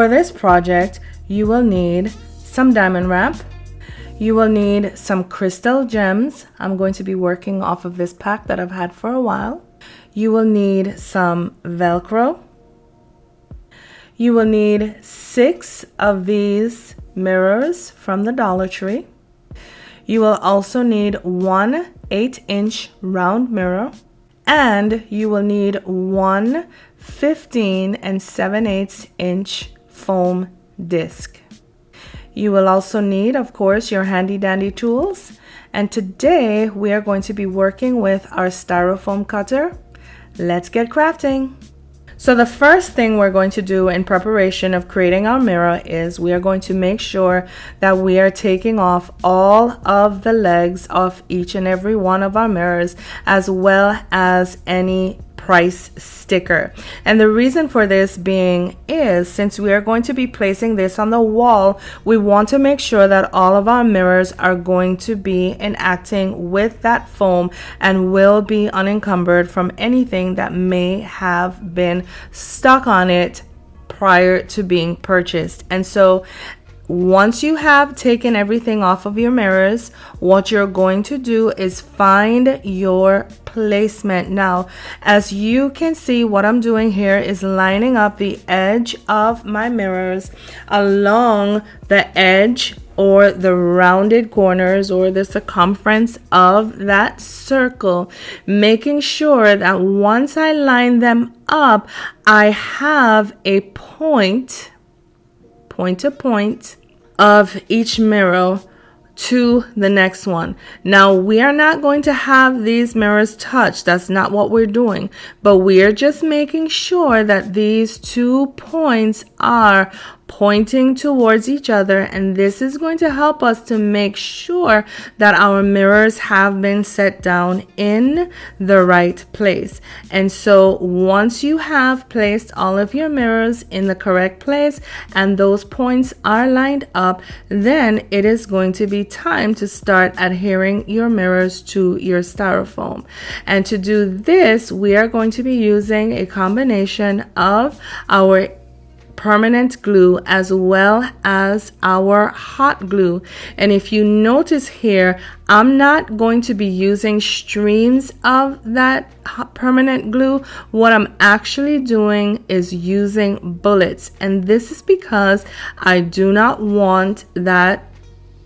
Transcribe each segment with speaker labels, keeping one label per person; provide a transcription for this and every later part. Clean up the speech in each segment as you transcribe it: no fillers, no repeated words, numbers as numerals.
Speaker 1: For this project, you will need some diamond wrap. You will need some crystal gems. I'm going to be working off of this pack that I've had for a while. You will need some Velcro. You will need 6 of these mirrors from the Dollar Tree. You will also need one 8-inch round mirror, and you will need one 15 and 7/8 inch foam disc. You will also need, of course, your handy dandy tools. And today we are going to be working with our styrofoam cutter. Let's get crafting. So the first thing we're going to do in preparation of creating our mirror is we are going to make sure that we are taking off all of the legs of each and every one of our mirrors, as well as any price sticker. And the reason for this being is, since we are going to be placing this on the wall, we want to make sure that all of our mirrors are going to be enacting with that foam and will be unencumbered from anything that may have been stuck on it prior to being purchased. And so once you have taken everything off of your mirrors, what you're going to do is find your placement. Now, as you can see, what I'm doing here is lining up the edge of my mirrors along the edge or the rounded corners or the circumference of that circle, making sure that once I line them up, I have a point to point of each mirror to the next one. Now, we are not going to have these mirrors touch. That's not what we're doing, but we are just making sure that these 2 points are pointing towards each other, and this is going to help us to make sure that our mirrors have been set down in the right place. And so once you have placed all of your mirrors in the correct place and those points are lined up, then it is going to be time to start adhering your mirrors to your styrofoam. And to do this, we are going to be using a combination of our permanent glue as well as our hot glue. And if you notice here, I'm not going to be using streams of that permanent glue. What I'm actually doing is using bullets, and this is because I do not want that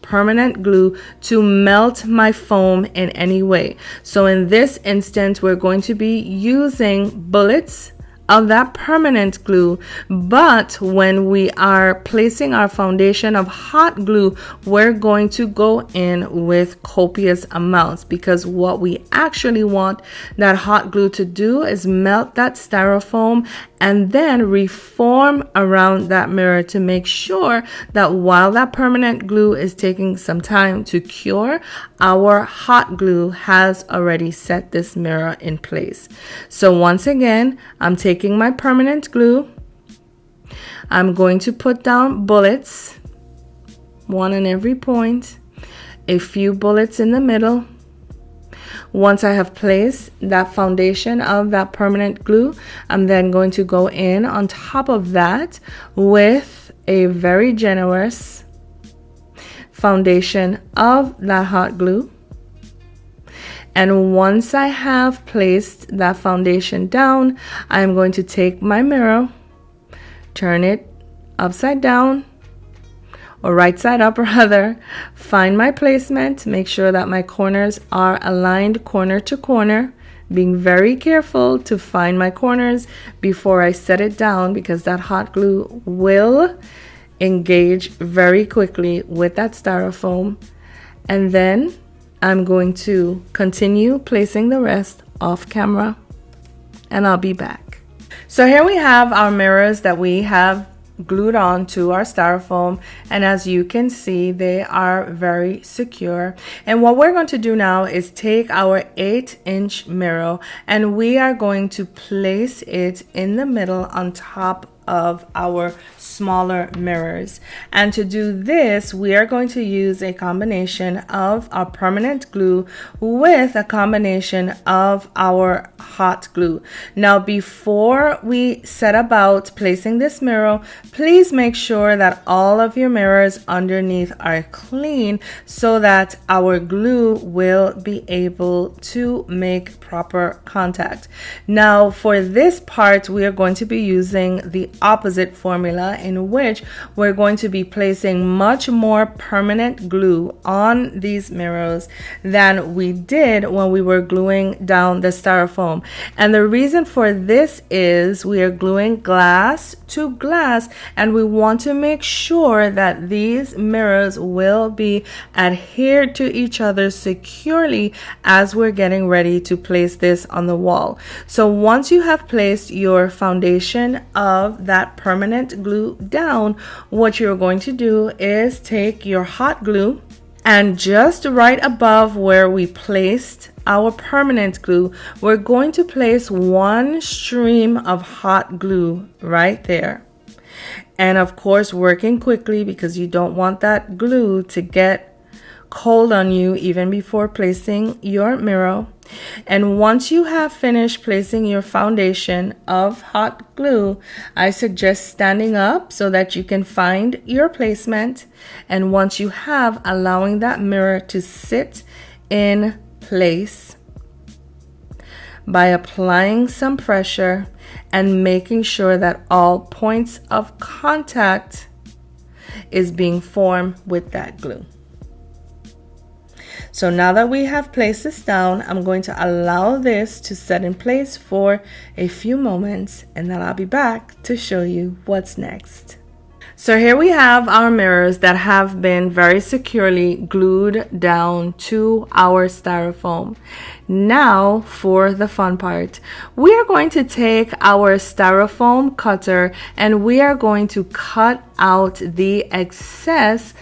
Speaker 1: permanent glue to melt my foam in any way. So in this instance, we're going to be using bullets of that permanent glue, but when we are placing our foundation of hot glue, we're going to go in with copious amounts, because what we actually want that hot glue to do is melt that styrofoam and then reform around that mirror to make sure that while that permanent glue is taking some time to cure, our hot glue has already set this mirror in place. So once again, I'm taking my permanent glue. I'm going to put down bullets, one on every point, a few bullets in the middle. Once I have placed that foundation of that permanent glue, I'm then going to go in on top of that with a very generous foundation of that hot glue. And once I have placed that foundation down, I'm going to take my mirror, turn it upside down, or right side up rather, find my placement, make sure that my corners are aligned corner to corner, being very careful to find my corners before I set it down, because that hot glue will engage very quickly with that styrofoam. And then I'm going to continue placing the rest off camera, and I'll be back. So here we have our mirrors that we have glued on to our styrofoam, and as you can see, they are very secure. And what we're going to do now is take our 8-inch mirror, and we are going to place it in the middle on top of our smaller mirrors. And to do this, we are going to use a combination of our permanent glue with a combination of our hot glue. Now, before we set about placing this mirror, please make sure that all of your mirrors underneath are clean so that our glue will be able to make proper contact. Now, for this part, we are going to be using the opposite formula, in which we're going to be placing much more permanent glue on these mirrors than we did when we were gluing down the styrofoam. And the reason for this is we are gluing glass to glass, and we want to make sure that these mirrors will be adhered to each other securely as we're getting ready to place this on the wall. So once you have placed your foundation of that permanent glue down, what you're going to do is take your hot glue, and just right above where we placed our permanent glue, we're going to place one stream of hot glue right there. And of course, working quickly, because you don't want that glue to get cold on you even before placing your mirror. And once you have finished placing your foundation of hot glue, I suggest standing up so that you can find your placement. And once you have, allowing that mirror to sit in place by applying some pressure and making sure that all points of contact is being formed with that glue. So now that we have placed this down, I'm going to allow this to set in place for a few moments, and then I'll be back to show you what's next. So here we have our mirrors that have been very securely glued down to our styrofoam. Now for the fun part. We are going to take our styrofoam cutter and we are going to cut out the excess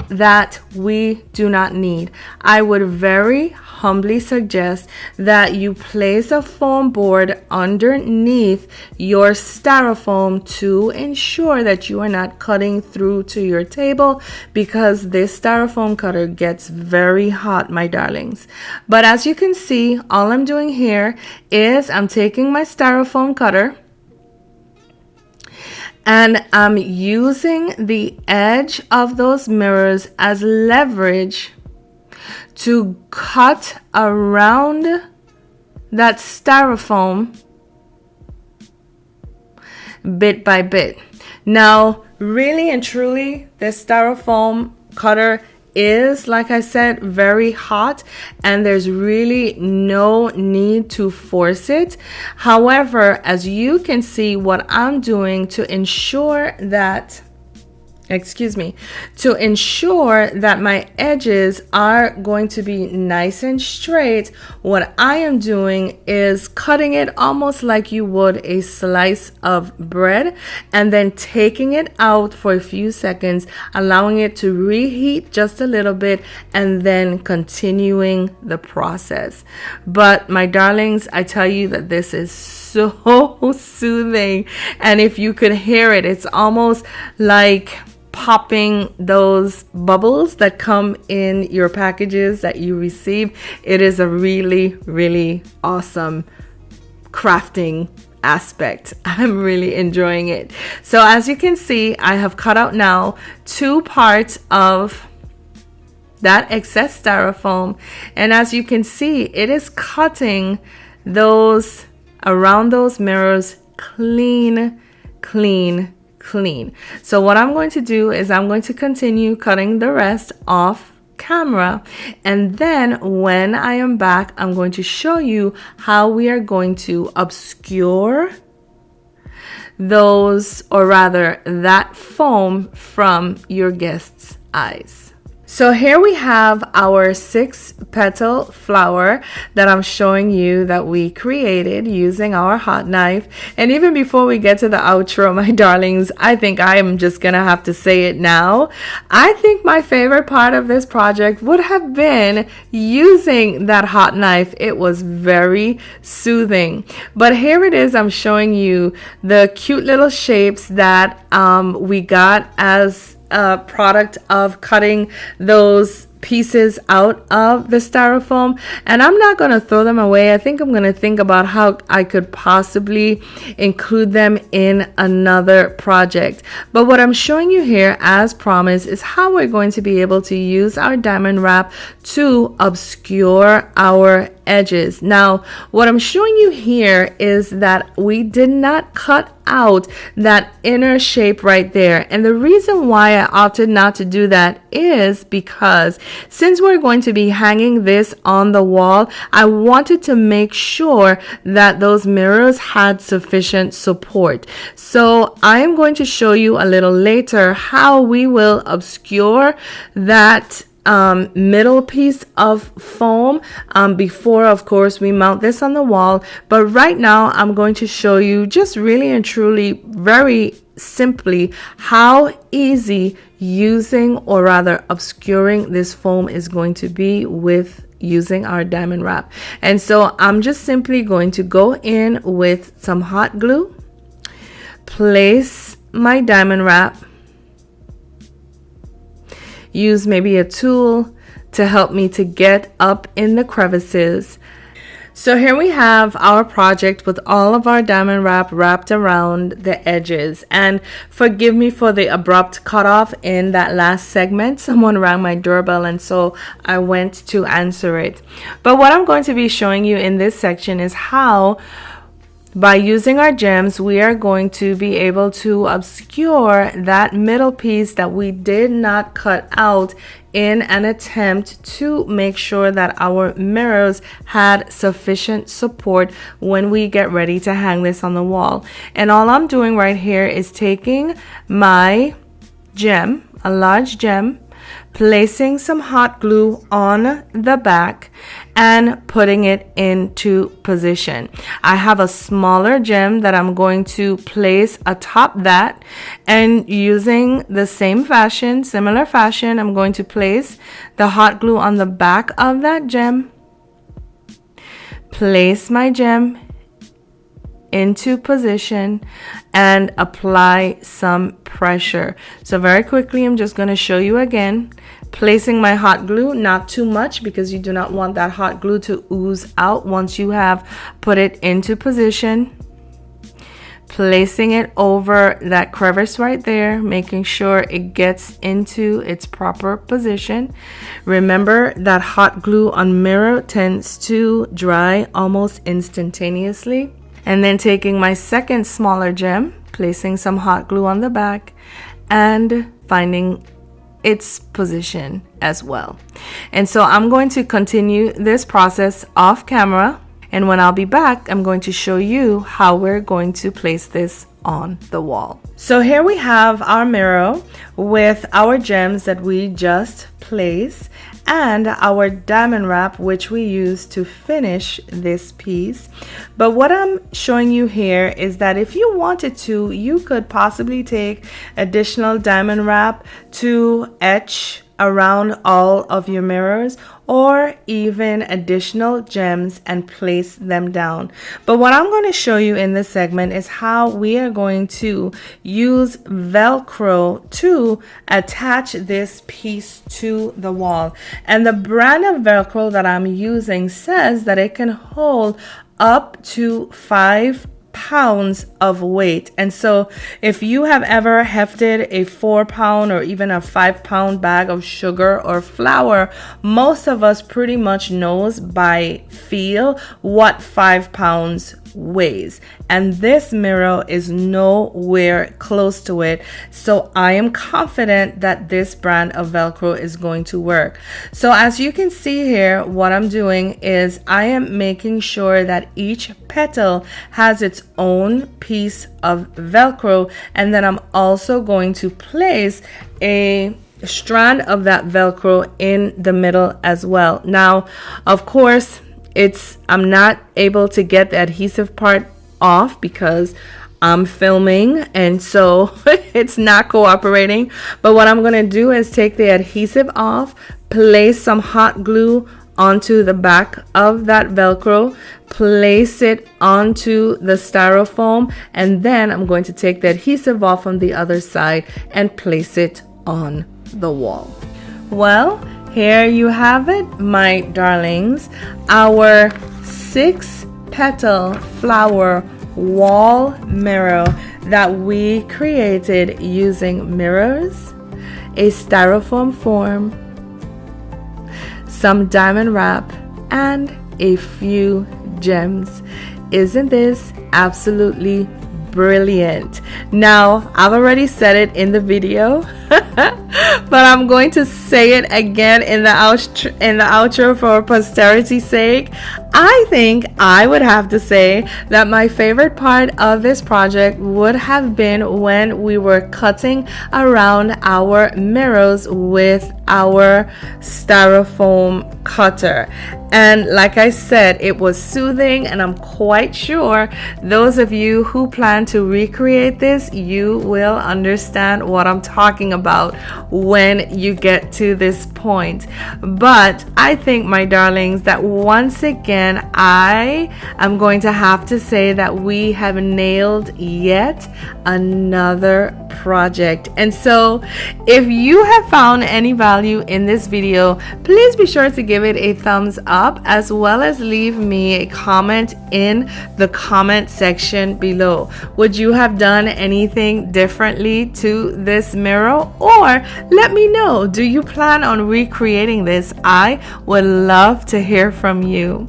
Speaker 1: that we do not need. I would very humbly suggest that you place a foam board underneath your styrofoam to ensure that you are not cutting through to your table, because this styrofoam cutter gets very hot, my darlings. But as you can see, all I'm doing here is I'm taking my styrofoam cutter and I'm using the edge of those mirrors as leverage to cut around that styrofoam bit by bit. Now, really and truly, this styrofoam cutter is, like I said, very hot, and there's really no need to force it. However, as you can see, what I'm doing to ensure that my edges are going to be nice and straight, what I am doing is cutting it almost like you would a slice of bread, and then taking it out for a few seconds, allowing it to reheat just a little bit, and then continuing the process. But my darlings, I tell you that this is so soothing, and if you could hear it, it's almost like popping those bubbles that come in your packages that you receive. It is a really, really awesome crafting aspect. I'm really enjoying it. So as you can see, I have cut out now 2 parts of that excess styrofoam, and as you can see, it is cutting those around those mirrors clean. So what I'm going to do is I'm going to continue cutting the rest off camera, and then when I am back, I'm going to show you how we are going to obscure those, or rather that foam, from your guests' eyes. So here we have our 6 petal flower that I'm showing you that we created using our hot knife. And even before we get to the outro, my darlings, I think I am just gonna have to say it now. I think my favorite part of this project would have been using that hot knife. It was very soothing. But here it is, I'm showing you the cute little shapes that we got as a product of cutting those pieces out of the styrofoam, and I'm not going to throw them away. I think I'm going to think about how I could possibly include them in another project. But what I'm showing you here, as promised, is how we're going to be able to use our diamond wrap to obscure our edges. Now, what I'm showing you here is that we did not cut out that inner shape right there, and the reason why I opted not to do that is because since we're going to be hanging this on the wall, I wanted to make sure that those mirrors had sufficient support. So I'm going to show you a little later how we will obscure that middle piece of foam before, of course, we mount this on the wall. But right now I'm going to show you just really and truly, very simply, how easy using, or rather obscuring, this foam is going to be with using our diamond wrap. And so I'm just simply going to go in with some hot glue, place my diamond wrap, use maybe a tool to help me to get up in the crevices. So here we have our project with all of our diamond wrap wrapped around the edges. And forgive me for the abrupt cutoff in that last segment. Someone rang my doorbell, and so I went to answer it. But what I'm going to be showing you in this section is how, by using our gems, we are going to be able to obscure that middle piece that we did not cut out in an attempt to make sure that our mirrors had sufficient support when we get ready to hang this on the wall. And all I'm doing right here is taking my gem, a large gem, placing some hot glue on the back and putting it into position. I have a smaller gem that I'm going to place atop that, and using the same fashion, similar fashion, I'm going to place the hot glue on the back of that gem, place my gem into position, and apply some pressure. So very quickly, I'm just going to show you again, placing my hot glue, not too much because you do not want that hot glue to ooze out once you have put it into position, placing it over that crevice right there, making sure it gets into its proper position. Remember that hot glue on mirror tends to dry almost instantaneously. And then taking my second smaller gem, placing some hot glue on the back and finding its position as well. And so I'm going to continue this process off camera, and when I'll be back, I'm going to show you how we're going to place this on the wall. So here we have our mirror with our gems that we just placed and our diamond wrap, which we use to finish this piece. But what I'm showing you here is that if you wanted to, you could possibly take additional diamond wrap to etch around all of your mirrors, or even additional gems and place them down. But what I'm going to show you in this segment is how we are going to use Velcro to attach this piece to the wall. And the brand of Velcro that I'm using says that it can hold up to 5 pounds of weight. And so if you have ever hefted a 4-pound or even a 5-pound bag of sugar or flour, most of us pretty much knows by feel what 5 pounds weighs, and this mirror is nowhere close to it. So I am confident that this brand of Velcro is going to work. So as you can see here, what I'm doing is I am making sure that each petal has its own piece of Velcro, and then I'm also going to place a strand of that Velcro in the middle as well. Now, of course, I'm not able to get the adhesive part off because I'm filming, and so it's not cooperating. But what I'm going to do is take the adhesive off, place some hot glue onto the back of that Velcro, place it onto the styrofoam, and then I'm going to take the adhesive off on the other side and place it on the wall. Well, here you have it, my darlings, our 6 petal flower wall mirror that we created using mirrors, a styrofoam form, some diamond wrap, and a few gems. Isn't this absolutely brilliant? Now, I've already said it in the video, but I'm going to say it again in the outro for posterity's sake. I think I would have to say that my favorite part of this project would have been when we were cutting around our mirrors with our styrofoam cutter. And like I said, it was soothing, and I'm quite sure those of you who plan to recreate this, you will understand what I'm talking about when you get to this point. But I think, my darlings, that once again, I am going to have to say that we have nailed yet another project. And so if you have found any value in this video, please be sure to give it a thumbs up, as well as leave me a comment in the comment section below. Would you have done anything differently to this mirror? Or let me know, do you plan on recreating this? I would love to hear from you.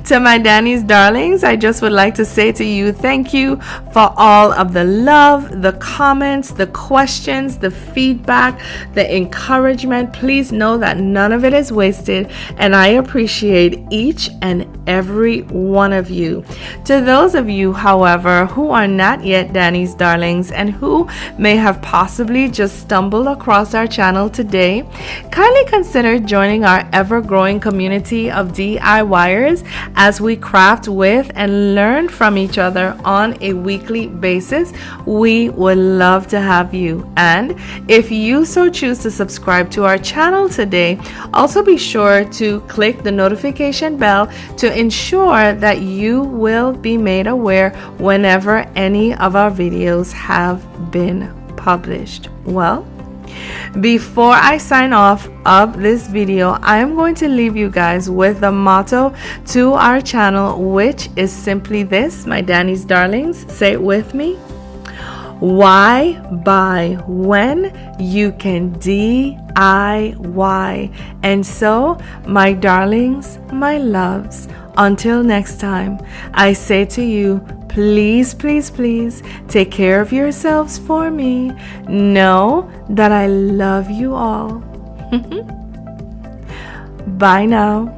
Speaker 1: To my Danny's darlings, I just would like to say to you, thank you for all of the love, the comments, the questions, the feedback, the encouragement. Please know that none of it is wasted, and I appreciate each and every one of you. To those of you, however, who are not yet Danny's darlings and who may have possibly just stumbled across our channel today, kindly consider joining our ever-growing community of DIYers as we craft with and learn from each other on a weekly basis. We would love to have you. And if you so choose to subscribe to our channel today, also be sure to click the notification bell to ensure that you will be made aware whenever any of our videos have been published. Well, before I sign off of this video, I am going to leave you guys with the motto to our channel, which is simply this, my Danny's darlings, say it with me. Why buy when you can DIY? And so, my darlings, my loves, until next time, I say to you, please, please, please take care of yourselves for me. Know that I love you all. Bye now.